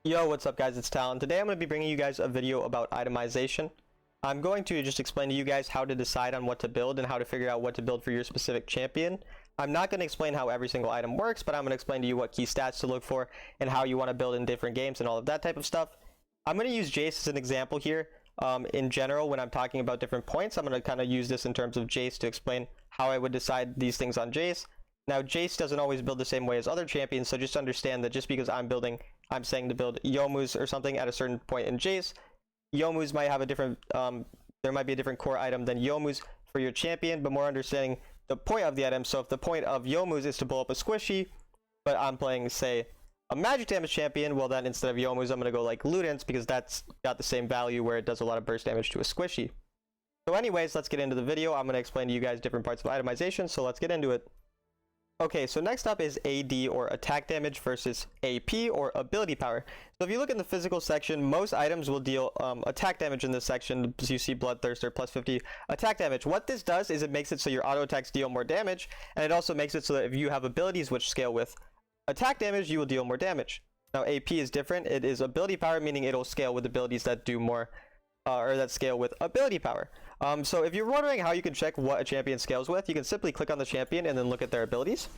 Yo, what's up guys, it's Talon. Today I'm going to be bringing you guys a video about itemization. I'm going to just explain to you guys how to decide on what to build and how to figure out what to build for your specific champion. I'm not going to explain how every single item works, but I'm going to explain to you what key stats to look for and how you want to build in different games and all of that type of stuff. I'm going to use Jace as an example here. In general, when I'm talking about different points, I'm going to kind of use this in terms of Jace to explain how I would decide these things on Jace. Now, Jace doesn't always build the same way as other champions, so just understand that just because I'm saying to build Youmuu's or something at a certain point in Jace, Youmuu's might have a different, there might be a different core item than Youmuu's for your champion, but more understanding the point of the item. So if the point of Youmuu's is to blow up a squishy, but I'm playing, say, a magic damage champion, well then instead of Youmuu's, I'm going to go like Ludens because that's got the same value where it does a lot of burst damage to a squishy. So anyways, let's get into the video. I'm going to explain to you guys different parts of itemization, so let's get into it. Okay, so next up is AD or attack damage versus AP or ability power. So if you look in the physical section, most items will deal attack damage in this section. So you see Bloodthirster plus 50 attack damage. What this does is it makes it so your auto attacks deal more damage, and it also makes it so that if you have abilities which scale with attack damage, you will deal more damage. Now AP is different. It is ability power, meaning it'll scale with abilities that do more or that scale with ability power. So if you're wondering how you can check what a champion scales with, you can simply click on the champion and then look at their abilities.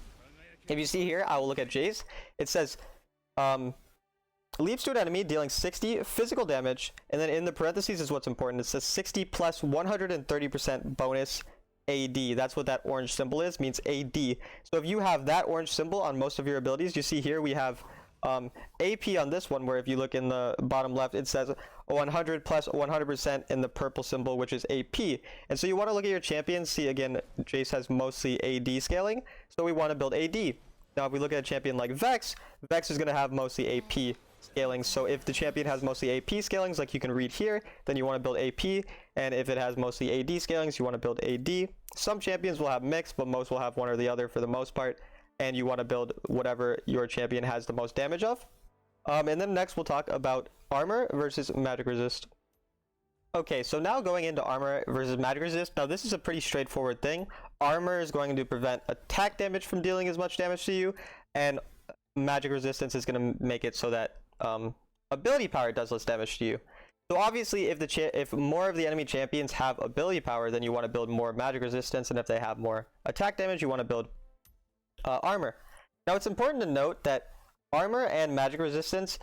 If you see here, I will look at Jace. It says leaps to an enemy dealing 60 physical damage, and then in the parentheses is what's important. It says 60 plus 130% bonus AD. That's what that orange symbol is, means AD. So if you have that orange symbol on most of your abilities, you see here we have AP on this one, where if you look in the bottom left, it says 100 plus 100% in the purple symbol, which is AP. And so you want to look at your champions. See, again, Jace has mostly AD scaling, so we want to build AD. Now if we look at a champion like Vex, Vex is going to have mostly AP scaling. So if the champion has mostly AP scalings, like you can read here, then you want to build AP. And if it has mostly AD scalings, you want to build AD. Some champions will have mixed, but most will have one or the other for the most part. And you want to build whatever your champion has the most damage of. And then next we'll talk about armor versus magic resist. Okay, so now going into armor versus magic resist. Now this is a pretty straightforward thing. Armor is going to prevent attack damage from dealing as much damage to you, and magic resistance is going to make it so that ability power does less damage to you. So obviously if more of the enemy champions have ability power, then you want to build more magic resistance, and if they have more attack damage, you want to build armor. Now it's important to note that armor and magic resistance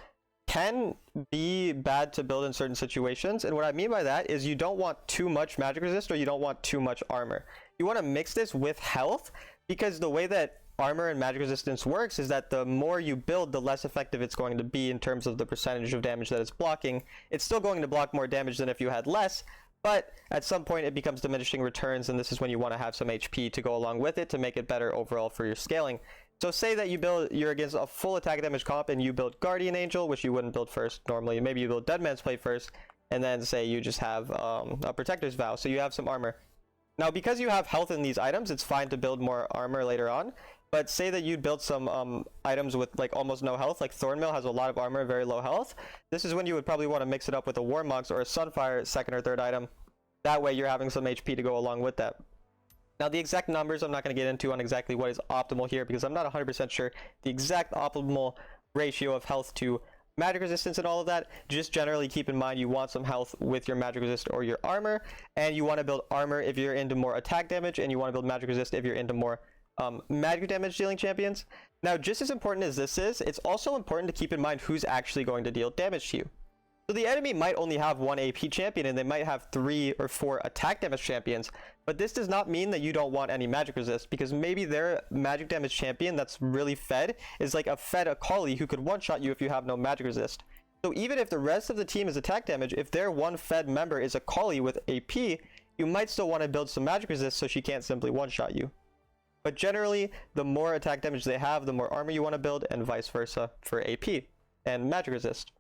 can be bad to build in certain situations, and what I mean by that is you don't want too much magic resist or you don't want too much armor. You want to mix this with health, because the way that armor and magic resistance works is that the more you build, the less effective it's going to be in terms of the percentage of damage that it's blocking. It's still going to block more damage than if you had less, but at some point it becomes diminishing returns, and this is when you want to have some HP to go along with it to make it better overall for your scaling. So say that you're against a full attack damage comp and you build Guardian Angel, which you wouldn't build first normally. Maybe you build Dead Man's Plate first, and then say you just have a Protector's Vow, so you have some armor. Now because you have health in these items, it's fine to build more armor later on. But say that you build some items with like almost no health, like Thornmail has a lot of armor, very low health. This is when you would probably want to mix it up with a Warmogs or a Sunfire second or third item. That way you're having some HP to go along with that. Now the exact numbers I'm not going to get into on exactly what is optimal here, because I'm not 100% sure the exact optimal ratio of health to magic resistance and all of that. Just generally keep in mind you want some health with your magic resist or your armor, and you want to build armor if you're into more attack damage, and you want to build magic resist if you're into more magic damage dealing champions. Now just as important as this is, it's also important to keep in mind who's actually going to deal damage to you. So the enemy might only have one AP champion, and they might have 3 or 4 attack damage champions, but this does not mean that you don't want any magic resist, because maybe their magic damage champion that's really fed is like a Akali who could one-shot you if you have no magic resist. So even if the rest of the team is attack damage, if their one fed member is Akali with AP, you might still want to build some magic resist so she can't simply one-shot you. But generally, the more attack damage they have, the more armor you want to build, and vice versa for AP and magic resist.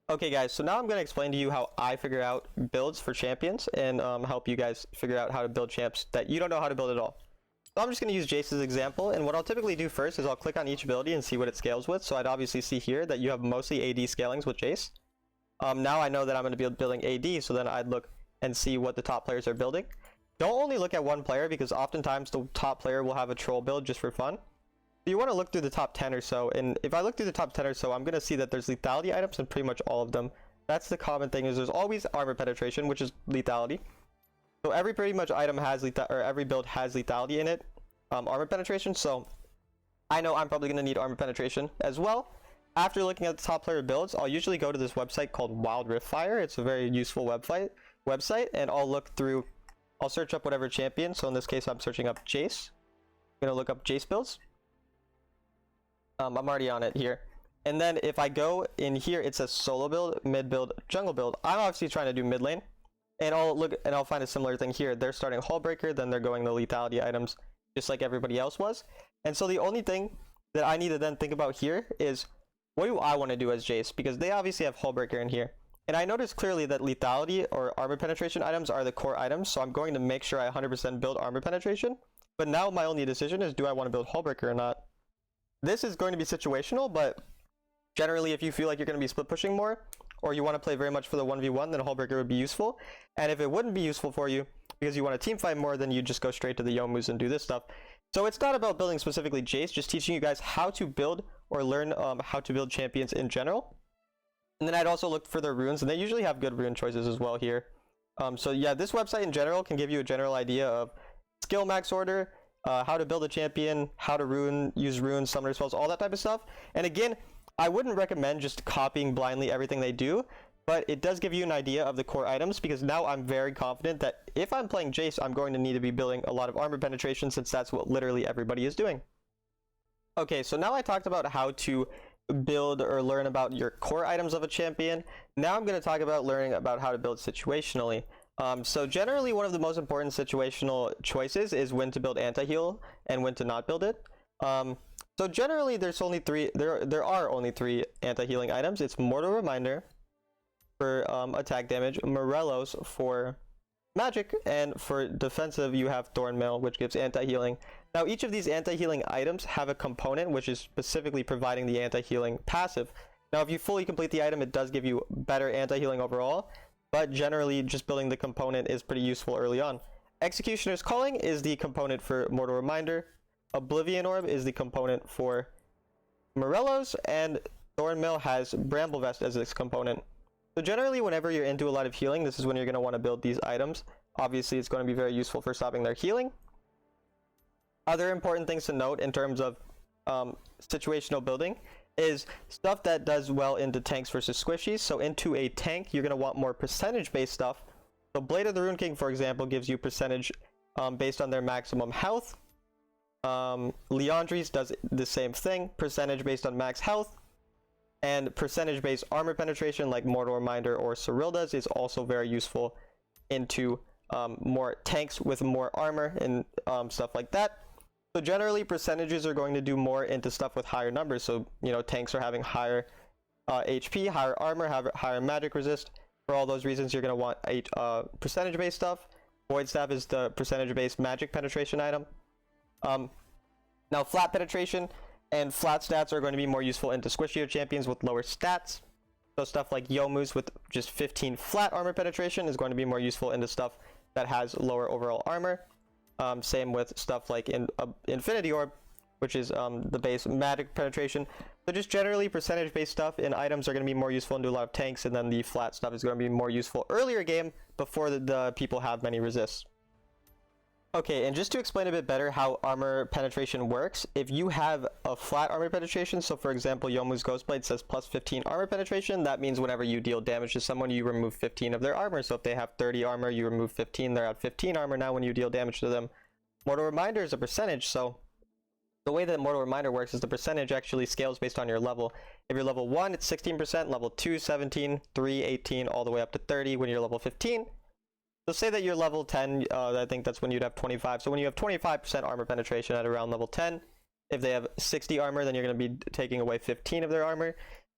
Okay guys, so now I'm going to explain to you how I figure out builds for champions, and help you guys figure out how to build champs that you don't know how to build at all. So I'm just going to use Jace's example, and what I'll typically do first is I'll click on each ability and see what it scales with. So I'd obviously see here that you have mostly AD scalings with Jace. Now I know that I'm going to be building AD, so then I'd look and see what the top players are building. Don't only look at one player, because oftentimes the top player will have a troll build just for fun. you want to look through the top 10 or so, and if I look through the top 10 or so, I'm going to see that there's lethality items in pretty much all of them. That's the common thing, is there's always armor penetration, which is lethality. So every pretty much item has every build has lethality in it, armor penetration. So I know I'm probably going to need armor penetration as well. After looking at the top player builds, I'll usually go to this website called Wild Rift Fire. It's a very useful website, and I'll search up whatever champion. So in this case, I'm searching up Jace. I'm going to look up Jace builds. I'm already on it here. And then if I go in here, it says solo build, mid build, jungle build. I'm obviously trying to do mid lane. And I'll find a similar thing here. They're starting Hullbreaker, then they're going the lethality items, just like everybody else was. And so the only thing that I need to then think about here is, what do I want to do as Jace? Because they obviously have Hullbreaker in here. And I noticed clearly that lethality or armor penetration items are the core items, so I'm going to make sure I 100% build armor penetration. But now my only decision is, do I want to build Hullbreaker or not? This is going to be situational, but generally if you feel like you're going to be split pushing more, or you want to play very much for the 1v1, then Hullbreaker would be useful. And if it wouldn't be useful for you, because you want to team fight more, then you just go straight to the Yomus and do this stuff. So it's not about building specifically Jace, just teaching you guys how to build or learn how to build champions in general. And then I'd also look for their runes, and they usually have good rune choices as well here. So yeah, this website in general can give you a general idea of skill max order, how to build a champion, how to use runes, summoner spells, all that type of stuff. And again, I wouldn't recommend just copying blindly everything they do, but it does give you an idea of the core items, because now I'm very confident that if I'm playing Jace, I'm going to need to be building a lot of armor penetration, since that's what literally everybody is doing. Okay, so now I talked about how to build or learn about your core items of a champion. Now I'm going to talk about learning about how to build situationally. So generally one of the most important situational choices is when to build anti-heal and when to not build it. So generally there are only three anti-healing items. It's Mortal Reminder for attack damage, Morellos for magic, and for defensive you have Thornmail, which gives anti-healing. Now each of these anti-healing items have a component which is specifically providing the anti-healing passive. Now if you fully complete the item, it does give you better anti-healing overall, but generally just building the component is pretty useful early on. Executioner's Calling is the component for Mortal Reminder, Oblivion Orb is the component for Morellos, and Thornmail has Bramble Vest as its component. So generally whenever you're into a lot of healing, this is when you're going to want to build these items. Obviously it's going to be very useful for stopping their healing. Other important things to note in terms of situational building is stuff that does well into tanks versus squishies. So into a tank, you're going to want more percentage-based stuff. So Blade of the Rune King, for example, gives you percentage based on their maximum health. Leandri's does the same thing, percentage based on max health. And percentage-based armor penetration, like Mortal Reminder or Cyrilda's, is also very useful into more tanks with more armor and stuff like that. So generally, percentages are going to do more into stuff with higher numbers. So, you know, tanks are having higher HP, higher armor, higher magic resist. For all those reasons, you're going to want percentage-based stuff. Void Staff is the percentage-based magic penetration item. Now, flat penetration and flat stats are going to be more useful into squishier champions with lower stats. So stuff like Yomus with just 15 flat armor penetration is going to be more useful into stuff that has lower overall armor. Same with stuff like Infinity Orb, which is the base magic penetration. So just generally percentage-based stuff in items are going to be more useful into a lot of tanks, and then the flat stuff is going to be more useful earlier game before the people have many resists. Okay, and just to explain a bit better how armor penetration works, if you have a flat armor penetration, so for example Yomu's Ghostblade says plus 15 armor penetration, that means whenever you deal damage to someone, you remove 15 of their armor. So if they have 30 armor, you remove 15, they're at 15 armor now when you deal damage to them. Mortal Reminder is a percentage, so the way that Mortal Reminder works is the percentage actually scales based on your level. If you're level 1, it's 16%, level 2, 17, 3, 18, all the way up to 30 when you're level 15. So say that you're level 10, I think that's when you'd have 25. So when you have 25% armor penetration at around level 10, if they have 60 armor, then you're going to be taking away 15 of their armor.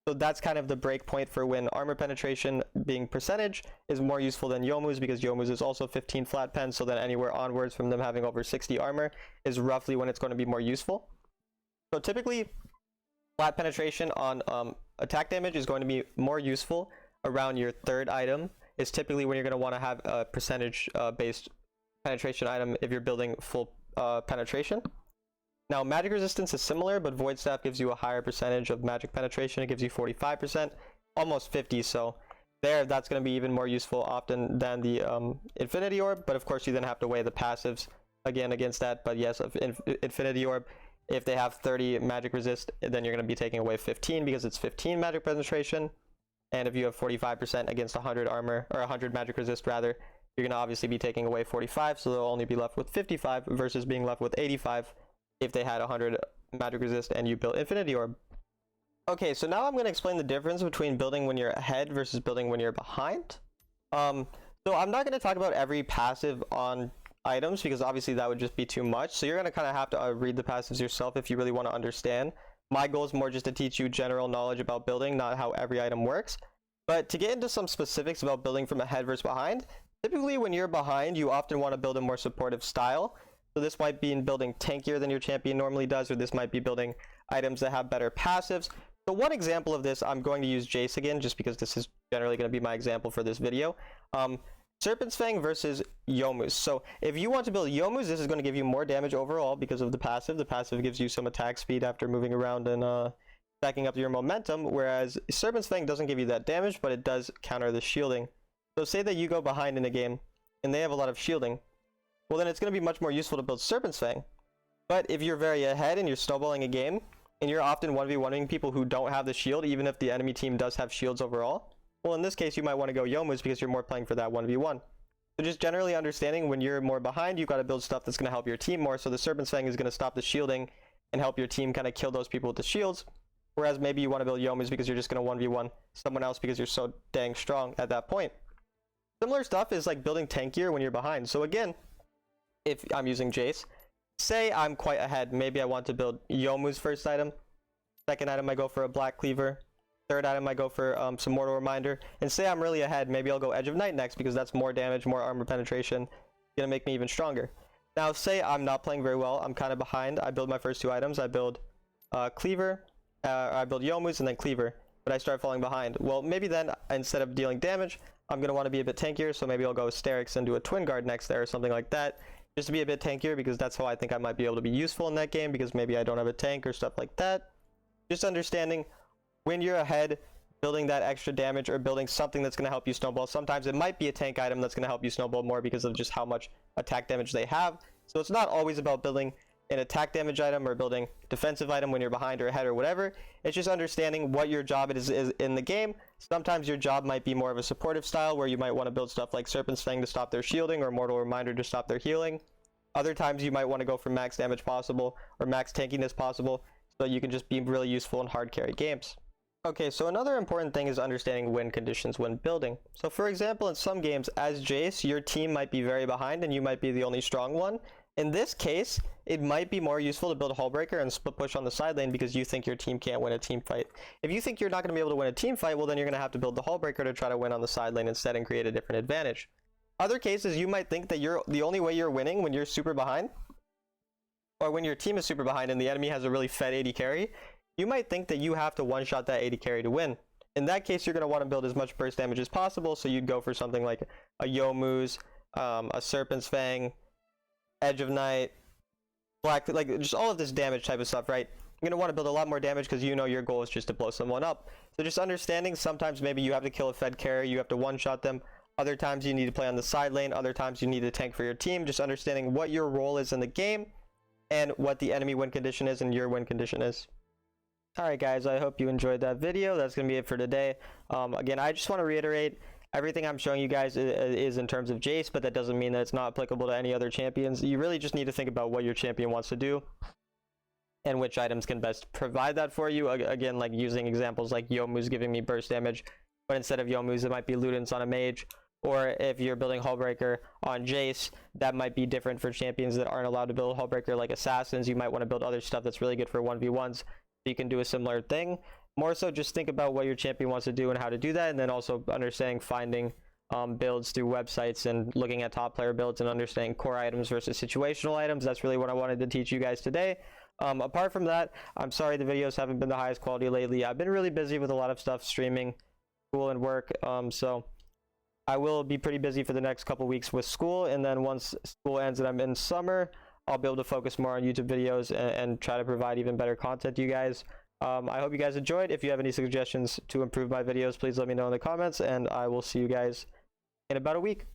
So that's kind of the break point for when armor penetration being percentage is more useful than Yomu's, because Yomu's is also 15 flat pen, so then anywhere onwards from them having over 60 armor is roughly when it's going to be more useful. So typically, flat penetration on attack damage is going to be more useful around your third item. Is typically when you're going to want to have a percentage based penetration item if you're building full penetration. Now, magic resistance is similar, but void staff gives you a higher percentage of magic penetration. It gives you 45%, almost 50. So there, that's going to be even more useful often than the infinity orb. But of course, you then have to weigh the passives again against that. But yes, infinity orb, if they have 30 magic resist, then you're going to be taking away 15 because it's 15 magic penetration. And if you have 45% against 100 armor, or 100 magic resist rather, you're going to obviously be taking away 45. So they'll only be left with 55 versus being left with 85 if they had 100 magic resist and you built infinity orb. Okay, so now I'm going to explain the difference between building when you're ahead versus building when you're behind. So I'm not going to talk about every passive on items because obviously that would just be too much. So you're going to kind of have to read the passives yourself if you really want to understand. My goal is more just to teach you general knowledge about building, not how every item works. But to get into some specifics about building from ahead versus behind, typically when you're behind, you often want to build a more supportive style. So this might be in building tankier than your champion normally does, or this might be building items that have better passives. So one example of this, I'm going to use Jace again, just because this is generally going to be my example for this video. Serpent's Fang versus Youmuu's. So if you want to build Youmuu's, this is going to give you more damage overall because of the passive. The passive gives you some attack speed after moving around and stacking up your momentum, whereas Serpent's Fang doesn't give you that damage, but it does counter the shielding. So say that you go behind in a game, and they have a lot of shielding. Well, then it's going to be much more useful to build Serpent's Fang. But if you're very ahead and you're snowballing a game, and you're often 1v1ing people who don't have the shield, even if the enemy team does have shields overall, well, in this case, you might want to go Youmuu's because you're more playing for that 1v1. So just generally understanding when you're more behind, you've got to build stuff that's going to help your team more. So the Serpent's Fang is going to stop the shielding and help your team kind of kill those people with the shields. Whereas maybe you want to build Youmuu's because you're just going to 1v1 someone else because you're so dang strong at that point. Similar stuff is like building tankier when you're behind. So again, if I'm using Jace, say I'm quite ahead, maybe I want to build Youmuu's first item. Second item I go for a Black Cleaver. Third item I go for some Mortal Reminder. And say I'm really ahead, maybe I'll go Edge of Night next because that's more damage, more armor penetration. Gonna make me even stronger. Now say I'm not playing very well, I'm kind of behind. I build my first two items. I build Cleaver, I build Youmuu's and then Cleaver. But I start falling behind. Well, maybe then instead of dealing damage, I'm gonna want to be a bit tankier. So maybe I'll go Sterix and do a Twin Guard next there or something like that. Just to be a bit tankier because that's how I think I might be able to be useful in that game because maybe I don't have a tank or stuff like that. Just understanding when you're ahead, building that extra damage or building something that's going to help you snowball. Sometimes it might be a tank item that's going to help you snowball more because of just how much attack damage they have. So it's not always about building an attack damage item or building defensive item when you're behind or ahead or whatever. It's just understanding what your job is in the game. Sometimes your job might be more of a supportive style where you might want to build stuff like Serpent's Fang to stop their shielding or Mortal Reminder to stop their healing. Other times you might want to go for max damage possible or max tankiness possible so you can just be really useful in hard carry games. Okay, so another important thing is understanding win conditions when building. So for example, in some games as Jace, your team might be very behind and you might be the only strong one. In this case, it might be more useful to build a Hullbreaker and split push on the side lane because you think your team can't win a team fight. If you think you're not going to be able to win a team fight, well then you're going to have to build the Hullbreaker to try to win on the side lane instead and create a different advantage. Other cases, you might think that the only way you're winning when you're super behind, or when your team is super behind and the enemy has a really fed AD carry, you might think that you have to one-shot that AD carry to win. In that case, you're going to want to build as much burst damage as possible, so you'd go for something like a Youmuu's, a Serpent's Fang, Edge of Night, Black, like just all of this damage type of stuff, right? You're going to want to build a lot more damage because you know your goal is just to blow someone up. So just understanding sometimes maybe you have to kill a fed carry, you have to one-shot them. Other times you need to play on the side lane, other times you need to tank for your team. Just understanding what your role is in the game and what the enemy win condition is and your win condition is. Alright guys, I hope you enjoyed that video. That's going to be it for today. Again, I just want to reiterate, everything I'm showing you guys is in terms of Jace, but that doesn't mean that it's not applicable to any other champions. You really just need to think about what your champion wants to do and which items can best provide that for you. Again, like using examples like Youmuu's giving me burst damage, but instead of Youmuu's, it might be Ludens on a mage. Or if you're building Hullbreaker on Jace, that might be different for champions that aren't allowed to build Hullbreaker like Assassins. You might want to build other stuff that's really good for 1v1s. So you can do a similar thing. More so just think about what your champion wants to do and how to do that, and then also understanding finding builds through websites and looking at top player builds and understanding core items versus situational items. That's really what I wanted to teach you guys today. Apart from that, I'm sorry the videos haven't been the highest quality lately. I've been really busy with a lot of stuff, streaming, school, and work. So I will be pretty busy for the next couple weeks with school, and then once school ends and I'm in summer, I'll be able to focus more on YouTube videos and try to provide even better content to you guys. I hope you guys enjoyed. If you have any suggestions to improve my videos, please let me know in the comments, and I will see you guys in about a week.